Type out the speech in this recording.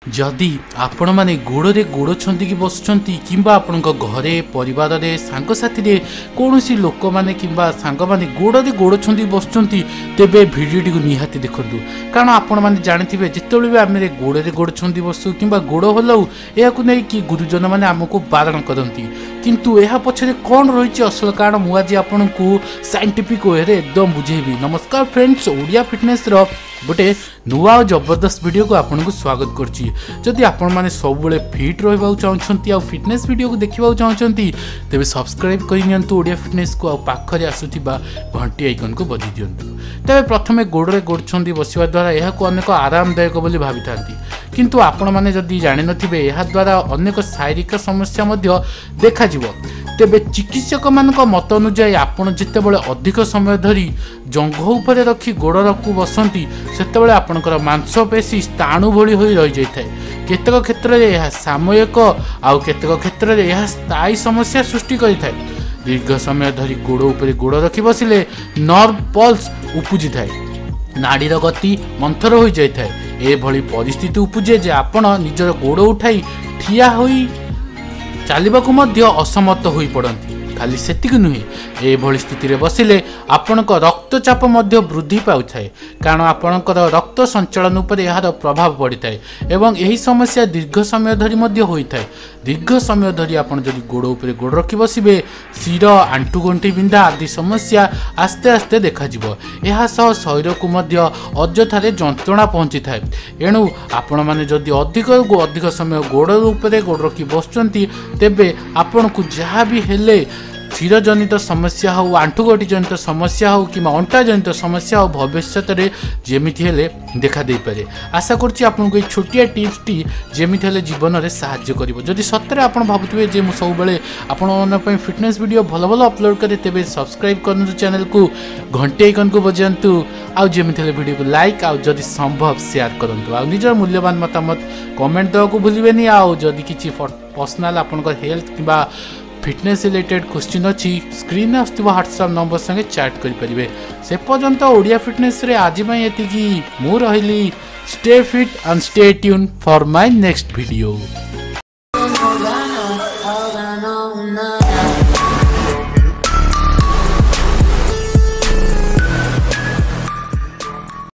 जदि आपण माने गोड़े गोड़छंती कि बसुंट कि आपण घरे परिवार सांग साथी कौन लोक मैंने कि सांग मैंने गोड़े गोड़छंती बसुंट तेबे भिडियोटी को निहाती देखु कारण आपण मैंने जानते जिते भी आम गोड़े गोड़छंती बसु कि गोड़ हलाऊ यह नहीं गुरुजन मैंने आमको बारण करती किंतु यह पछरे कौन रही असल कारण मुझे आपन को साइंटिफिक वे एकदम बुझेबी। नमस्कार फ्रेंड्स, ओडिया फिटनेस गोटे नुआ और जबरदस्त वीडियो को आपन को स्वागत करछि। जदि आपण माने सब बेले फिट रहबा चाहछंती आ फिटनेस वीडियो को देखबा चाहछंती तेबे सब्सक्राइब करि नियंतु ओडिया फिटनेस को आ पाखरे आसुथिबा घंटी आइकन को बजी दियंतु। तबे प्रथमे गोड़े गोड़छंती बसिबा द्वारा यह को अनेक आरामदायक बोली भाबिथांती किंतु आपण माने जदि जानि नथिबे यह द्वारा अनेक शारीरिक समस्या मध्ये देखा जिवो। तेबे चिकित्सक मानक मत अनुसार आपण जितेबाला अधिक समय धरी जंघ उपरे रखी गोड़ रखू बसंती सेतेबाला आपणकर मांसपेशी स्थाणु भली होई रही जाय। केतक क्षेत्र में यह सामयिक आउ केतक क्षेत्र में यह स्थायी समस्या सृष्टि करिथाय। दीर्घ समय धरी गोड़ उपरे गोड़ रखी बसिले नर्व पल्स उपजी थाए, नाड़ी गति मंथर हो जाए। एभली परिस्थिति उपजे जे आपण निजर गोड़ उठाई ठिया होई चलवाक असमर्थ हो पड़ती। खाली सेतिक नुहे एभली स्थिति में बसिले आपणक रक्तचाप वृद्धि पाउ थाए कारण आपणकर रक्त संचलन उपर यार प्रभाव पड़ी थाए एवं यही समस्या दीर्घ समय धरी होता है। दीर्घ समय धरी आपन जदि गोड़ उपरे गोड़ रखी बसिबे शिर आंटु गंठी बिंधा आदि समस्या आस्ते आस्ते देखा जिवो। यह सह शरीर को अजथारे जंत्रणा पहुंची थाए। एणु आपण माने जदि अधिक समय गोड़ उपरे गोड़ रखी बसुंती तेबे आपन को जहाँ भी हेले शिर जनित समस्या हो, आंठुगठी जनित समस्या हो कि अंटा जनित समस्या हो भविष्य में जमीती हेले देखा दे पारे। आशा करछि आपनको छोटिया टिप्स टी जमीती हेले जीवन में साहाय्य करिवो। जदि सत्य आपण भाबुथिबे जे मु सब बेले आपण मन पई फिटनेस वीडियो भलो भलो अपलोड करे तेबे सब्सक्राइब करनु चैनल को घंटी आइकन को बजांतु आउ जमीती हेले वीडियो को लाइक आउ जदि संभव शेयर करंतु आउ निजर मूल्यवान मतामत कमेंट देवा को भूलिबेनी। आउ जदि किछि पर्सनल आपनकर हेल्थ किबा फिटनेस रिलेटेड क्वेश्चन अच्छी स्क्रीन में आसुवा व्हाट्सएप नंबर संगे चैट करें। से पर्यंत ओडिया फिटनेस रे आज ये मु रही stay fit and stay tune for my next video.